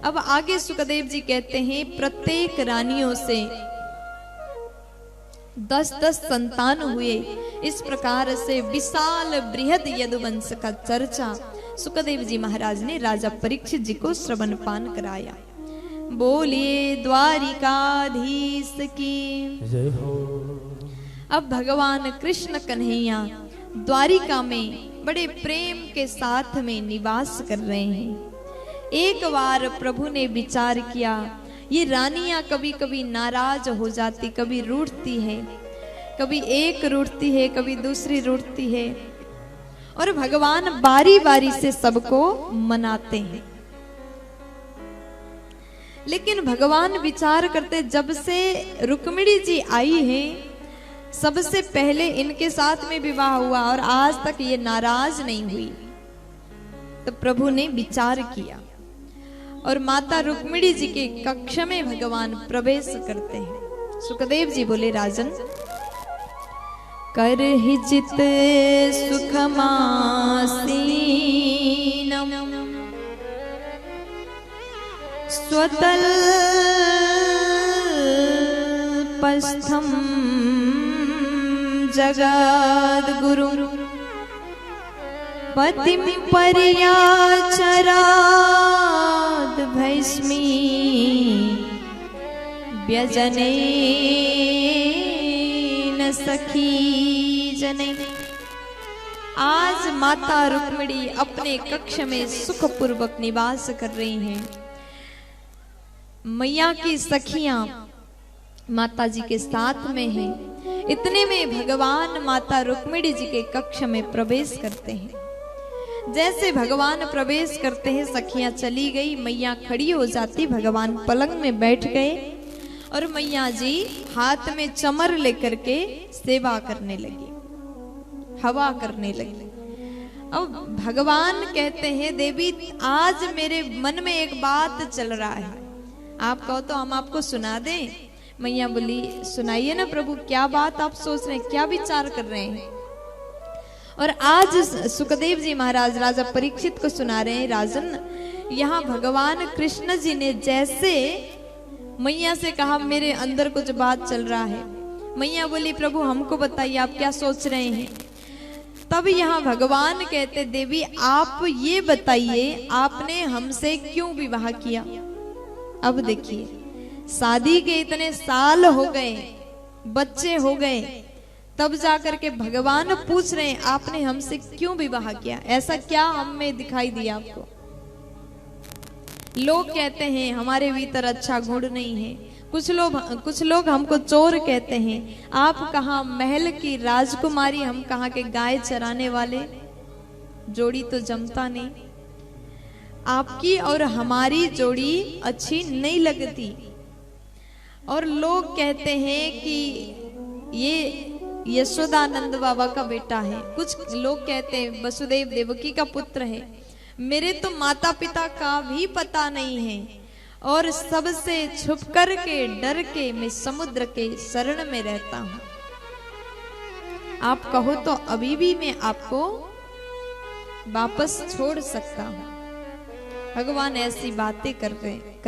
अब आगे सुखदेव जी कहते हैं प्रत्येक रानियों से 10-10 संतान हुए। इस प्रकार से विशाल बृहद यदुवंश का चर्चा सुखदेव जी महाराज ने राजा परीक्षित जी को श्रवण पान कराया। बोलिए द्वारिकाधीश की जय हो। अब भगवान कृष्ण कन्हैया द्वारिका में बड़े प्रेम के साथ में निवास कर रहे हैं। एक बार प्रभु ने विचार किया, ये रानियां कभी कभी नाराज हो जाती, कभी रूठती है, कभी एक रूठती है, कभी दूसरी रूठती है, और भगवान बारी बारी से सबको मनाते हैं। लेकिन भगवान विचार करते, जब से रुक्मिणी जी आई हैं, सबसे पहले इनके साथ में विवाह हुआ और आज तक ये नाराज नहीं हुई। तो प्रभु ने विचार किया और माता रुक्मिणी जी के कक्ष में भगवान प्रवेश करते हैं। सुखदेव जी बोले, राजन कर हिजित सुखमासीनम स्वतल पस्थम जगद गुरु पतिम पर्याचराद भैस्मी व्यजने न सखी जने। आज माता रुक्मिणी अपने कक्ष में सुखपूर्वक निवास कर रही हैं। मैया की सखियां माता जी के साथ में हैं। इतने में भगवान माता रुक्मिणी जी के कक्ष में प्रवेश करते हैं। जैसे भगवान प्रवेश करते हैं, सखियां चली गई, मैया खड़ी हो जाती, भगवान पलंग में बैठ गए और मैया जी हाथ में चमर लेकर के सेवा करने लगी, हवा करने लगी। अब भगवान कहते हैं, देवी आज मेरे मन में एक बात चल रहा है, आप कहो तो हम आपको सुना दें। मैया बोली, सुनाइए ना प्रभु, क्या बात आप सोच रहे हैं, क्या विचार कर रहे हैं। और आज सुखदेव जी महाराज राजा परीक्षित को सुना रहे हैं, राजन यहाँ भगवान कृष्ण जी ने जैसे मैया से कहा, मेरे अंदर कुछ बात चल रहा है। मैया बोली, प्रभु हमको बताइए आप क्या सोच रहे हैं। तब यहाँ भगवान कहते, देवी आप ये बताइए आपने हमसे क्यों विवाह किया। अब देखिए, शादी के इतने साल हो गए, बच्चे हो गए, तब जाकर के भगवान पूछ रहे हैं आपने हमसे क्यों विवाह किया, ऐसा क्या हम में दिखाई दिया आपको। लोग कहते हैं हमारे भीतर अच्छा गुण नहीं है, कुछ लोग हमको चोर कहते हैं, आप कहाँ महल की राजकुमारी, हम कहाँ के गाय चराने वाले, जोड़ी तो जमता नहीं, आपकी और हमारी जोड़ी अच्छी नहीं लगती। और लोग कहते हैं कि ये यशोदानंद बाबा का बेटा है, कुछ लोग कहते हैं वसुदेव देवकी का पुत्र है। मेरे तो माता पिता का भी पता नहीं है और सबसे छुप कर के डर के मैं समुद्र के शरण में रहता हूं। आप कहो तो अभी भी मैं आपको वापस छोड़ सकता हूं। भगवान ऐसी बातें कर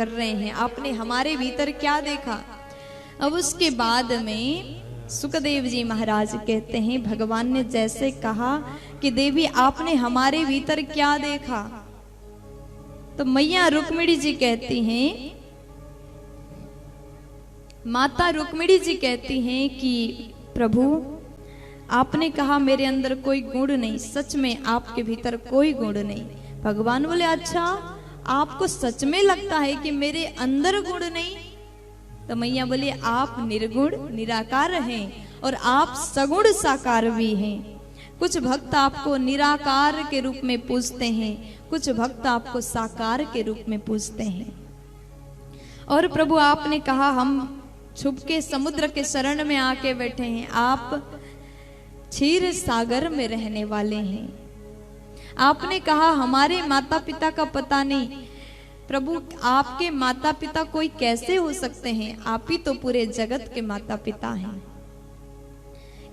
रहे हैं, आपने हमारे भीतर क्या देखा। अब उसके बाद में सुखदेव जी महाराज कहते हैं, भगवान ने जैसे कहा कि देवी आपने हमारे भीतर क्या देखा, तो मैया रुक्मिणी जी कहती हैं, माता रुक्मिणी जी कहती हैं कि प्रभु आपने कहा मेरे अंदर कोई गुण नहीं, सच में आपके भीतर कोई गुण नहीं। भगवान बोले, अच्छा आपको सच में लगता है कि मेरे अंदर गुण नहीं। तो मैया बोली, आप निर्गुण निराकार हैं और आप सगुण साकार भी हैं। कुछ भक्त आपको निराकार के रूप में पूजते हैं, कुछ भक्त आपको साकार के रूप में पूजते हैं। और प्रभु आपने कहा हम छुप के समुद्र के शरण में आके बैठे हैं, आप क्षीर सागर में रहने वाले हैं। आपने कहा हमारे माता पिता का पता नहीं। प्रभु आपके माता पिता कोई कैसे हो सकते हैं, आप ही तो पूरे जगत के माता पिता हैं।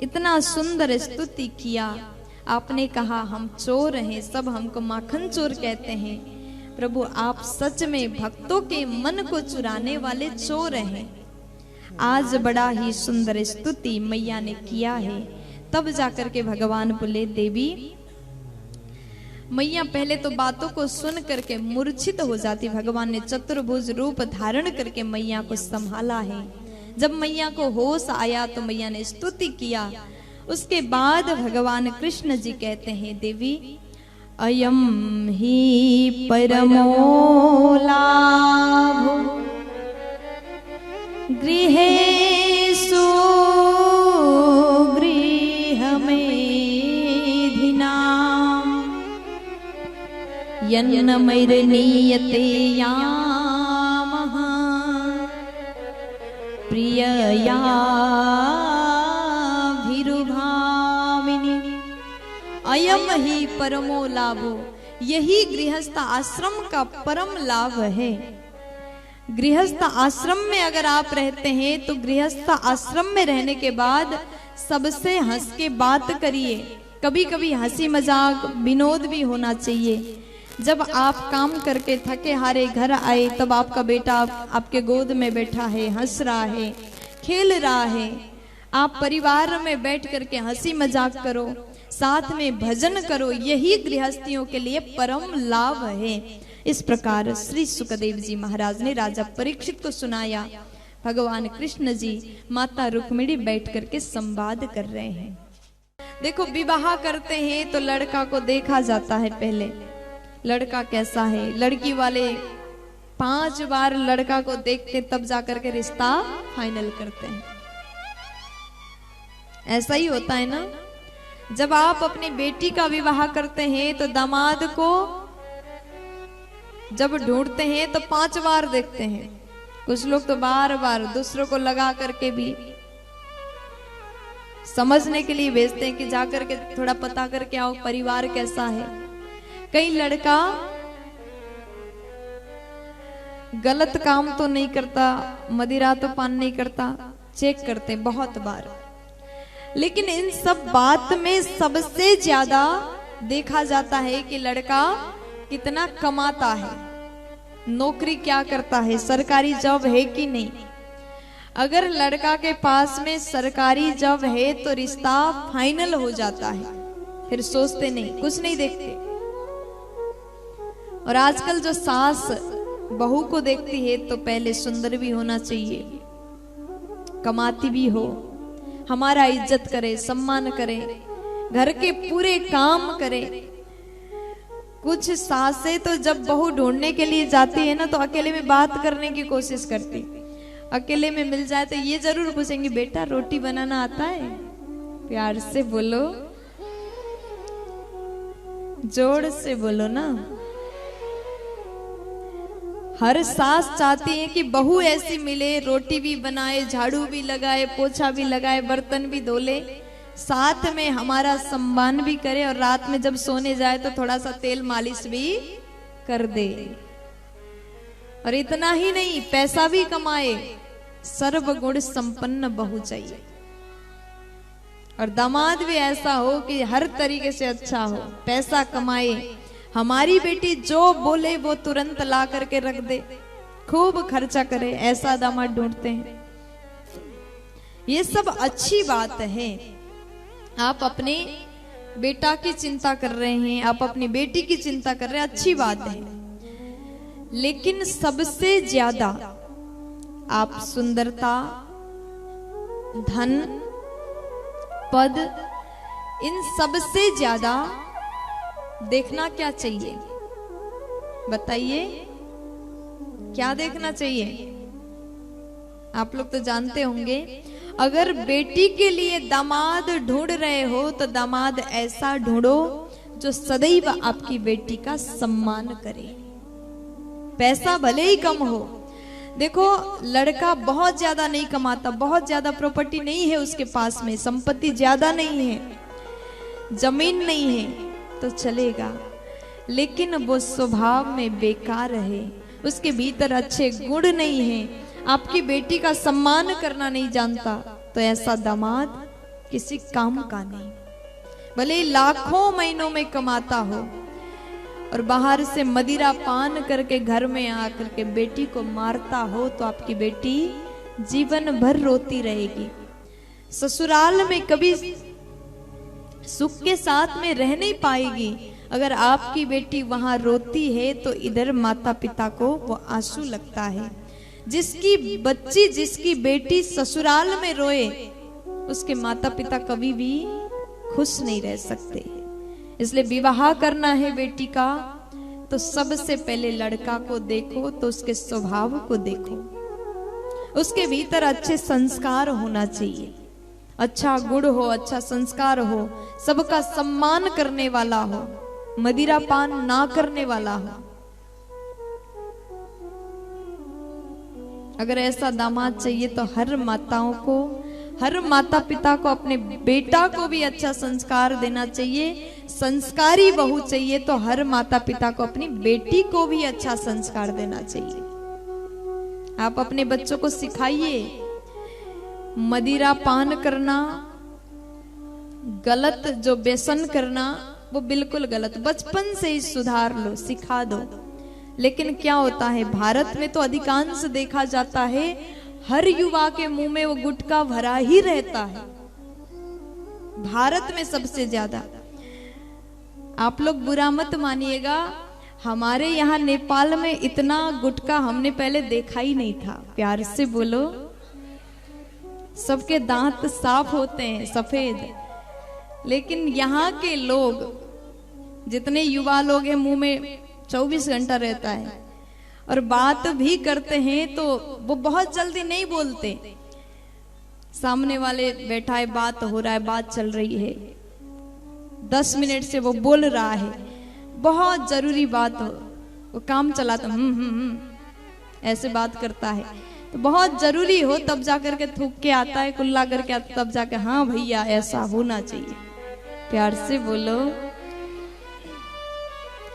इतना सुंदर स्तुति किया। आपने कहा हम चोर हैं, सब हमको माखन चोर कहते हैं। प्रभु आप सच में भक्तों के मन को चुराने वाले चोर हैं। आज बड़ा ही सुंदर स्तुति मैया ने किया है। तब जाकर के भगवान बोले, देवी, मैया पहले तो बातों को सुन करके मूर्छित हो जाती। भगवान ने चतुर्भुज रूप धारण करके मैया को संभाला है। जब मैया को होश आया तो मैया ने स्तुति किया। उसके बाद भगवान कृष्ण जी कहते हैं, देवी, अयम ही परमो लाभो गृहेषु गृहमेधिनां यन्नमैर्नीयते यामः प्रियया अयम ही परमो लाभो, यही गृहस्थ आश्रम का परम लाभ है। गृहस्थ आश्रम में अगर आप रहते हैं तो गृहस्थ आश्रम में रहने के बाद सबसे हंस के बात करिए। कभी कभी हंसी मजाक विनोद भी होना चाहिए। जब आप काम करके थके हारे घर आए तब आपका बेटा आपके गोद में बैठा है, हंस रहा है, खेल रहा है, आप परिवार में बैठ करके हंसी मजाक करो, साथ में भजन करो, यही गृहस्थियों के लिए परम लाभ है। इस प्रकार श्री सुखदेव जी महाराज ने राजा परीक्षित को सुनाया। भगवान कृष्ण जी माता रुक्मिणी बैठ करके संवाद कर रहे हैं। देखो, विवाह करते हैं तो लड़का को देखा जाता है। पहले लड़का कैसा है, लड़की वाले 5 बार लड़का को देखते तब जाकर के रिश्ता फाइनल करते हैं। ऐसा ही होता है ना। जब आप अपनी बेटी का विवाह करते हैं तो दामाद को जब ढूंढते हैं तो 5 बार देखते हैं। कुछ लोग तो बार बार दूसरों को लगा करके भी समझने के लिए भेजते हैं कि जाकर के थोड़ा पता करके आओ परिवार कैसा है। कई लड़का गलत काम तो नहीं करता, मदिरा तो पान नहीं करता, चेक करते बहुत बार। लेकिन इन सब बात में सबसे ज्यादा देखा जाता है कि लड़का कितना कमाता है, नौकरी क्या करता है, सरकारी जॉब है कि नहीं। अगर लड़का के पास में सरकारी जॉब है तो रिश्ता फाइनल हो जाता है, फिर सोचते नहीं, कुछ नहीं देखते। और आजकल जो सास बहू को देखती है तो पहले सुंदर भी होना चाहिए, कमाती भी हो, हमारा इज्जत करे, सम्मान करे, घर के पूरे काम करे। कुछ सासें तो जब बहू ढूंढने के लिए जाती है ना तो अकेले में बात करने की कोशिश करती। अकेले में मिल जाए तो ये जरूर पूछेंगे, बेटा रोटी बनाना आता है? प्यार से बोलो, जोर से बोलो ना। हर सास चाहती है कि बहू ऐसी मिले, रोटी भी बनाए, झाड़ू भी लगाए, पोछा भी लगाए, बर्तन भी धो ले, साथ में हमारा सम्मान भी करे और रात में जब सोने जाए तो थोड़ा सा तेल मालिश भी कर दे। और इतना ही नहीं, पैसा भी कमाए, सर्वगुण संपन्न बहू चाहिए। और दामाद भी ऐसा हो कि हर तरीके से अच्छा हो, पैसा कमाए, हमारी बेटी जो बोले वो तुरंत ला करके रख दे, खूब खर्चा करे, ऐसा दामाद ढूंढते हैं। ये सब अच्छी बात है। आप अपने बेटा की चिंता कर रहे हैं, आप अपनी बेटी की चिंता कर रहे हैं, अच्छी बात है। लेकिन सबसे ज्यादा आप सुंदरता, धन, पद, इन सबसे ज्यादा देखना क्या चाहिए? बताइए, क्या देखना चाहिए? आप लोग तो जानते होंगे, अगर बेटी के लिए दामाद ढूंढ रहे हो तो दामाद ऐसा ढूंढो जो सदैव आपकी बेटी का सम्मान करे। पैसा भले ही कम हो, देखो लड़का बहुत ज्यादा नहीं कमाता, बहुत ज्यादा प्रॉपर्टी नहीं है उसके पास में, संपत्ति ज्यादा नहीं है, जमीन नहीं है तो चलेगा, लेकिन वो स्वभाव में बेकार है, उसके भीतर अच्छे गुण नहीं है, आपकी बेटी का सम्मान करना नहीं जानता, तो ऐसा दामाद किसी काम का नहीं। भले लाखों महीनों में कमाता हो और बाहर से मदिरा पान करके घर में आकर के बेटी को मारता हो तो आपकी बेटी जीवन भर रोती रहेगी। ससुराल में कभी सुख के साथ में रह नहीं पाएगी। अगर आपकी बेटी वहां रोती है तो इधर माता पिता को वो आंसू लगता है। जिसकी बच्ची, जिसकी बेटी ससुराल में रोए, उसके माता पिता कभी भी खुश नहीं रह सकते। इसलिए विवाह करना है बेटी का तो सबसे पहले लड़का को देखो तो उसके स्वभाव को देखो, उसके भीतर अच्छे संस्कार होना चाहिए, अच्छा गुण हो, अच्छा संस्कार हो, सबका सम्मान करने वाला हो, मदिरा पान ना करने वाला हो। अगर ऐसा दामाद चाहिए तो हर माताओं को, हर माता पिता को अपने बेटा को भी अच्छा संस्कार देना चाहिए। संस्कारी बहू चाहिए तो हर माता पिता को अपनी बेटी को भी अच्छा संस्कार देना चाहिए। आप अपने बच्चों को सिखाइए, मदिरा पान करना गलत, जो व्यसन करना वो बिल्कुल गलत, बचपन से ही सुधार लो, सिखा दो। लेकिन क्या होता है, भारत में तो अधिकांश देखा जाता है हर युवा के मुंह में वो गुटखा भरा ही रहता है, भारत में सबसे ज्यादा। आप लोग बुरा मत मानिएगा, हमारे यहाँ नेपाल में इतना गुटखा हमने पहले देखा ही नहीं था। प्यार से बोलो। सबके दांत साफ होते हैं, सफेद, लेकिन यहाँ के लोग, जितने युवा लोग हैं, मुंह में 24 घंटा रहता है और बात भी करते हैं तो वो बहुत जल्दी नहीं बोलते। सामने वाले बैठा है, बात हो रहा है, बात चल रही है, 10 मिनट से वो बोल रहा है, बहुत जरूरी बात हो, वो काम चलाता ऐसे बात करता है, तो बहुत जरूरी हो तब जाकर के थूक के आता है, कुल्ला करके आता, तब जाकर हाँ भैया ऐसा होना चाहिए। प्यार से बोलो,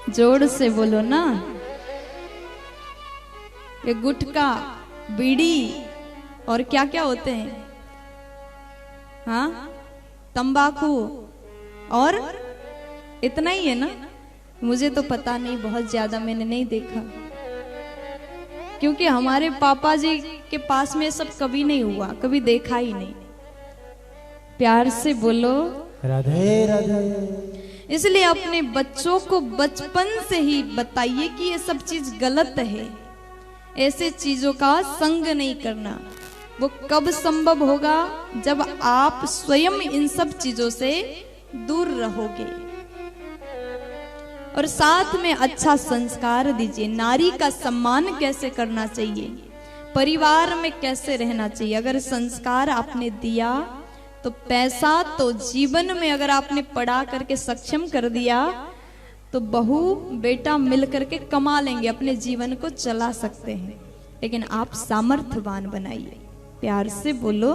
जोर से बोलो ना। ये गुटखा, बीड़ी और क्या क्या होते हैं, हाँ, तंबाकू, और इतना ही है ना। मुझे तो पता नहीं, बहुत ज्यादा मैंने नहीं देखा, क्योंकि हमारे पापा जी के पास में सब कभी नहीं हुआ, कभी देखा ही नहीं। प्यार से बोलो राधे राधे। इसलिए अपने बच्चों को बचपन से ही बताइए कि ये सब चीज गलत है, ऐसे चीजों का संग नहीं करना। वो कब संभव होगा, जब आप स्वयं इन सब चीजों से दूर रहोगे। और साथ में अच्छा संस्कार दीजिए। नारी का सम्मान कैसे करना चाहिए, परिवार में कैसे रहना चाहिए। अगर संस्कार आपने दिया तो पैसा तो जीवन में अगर आपने पढ़ा करके सक्षम कर दिया तो बहू बेटा मिल करके कमा लेंगे, अपने जीवन को चला सकते हैं। लेकिन आप सामर्थ्यवान बनाइए। प्यार से बोलो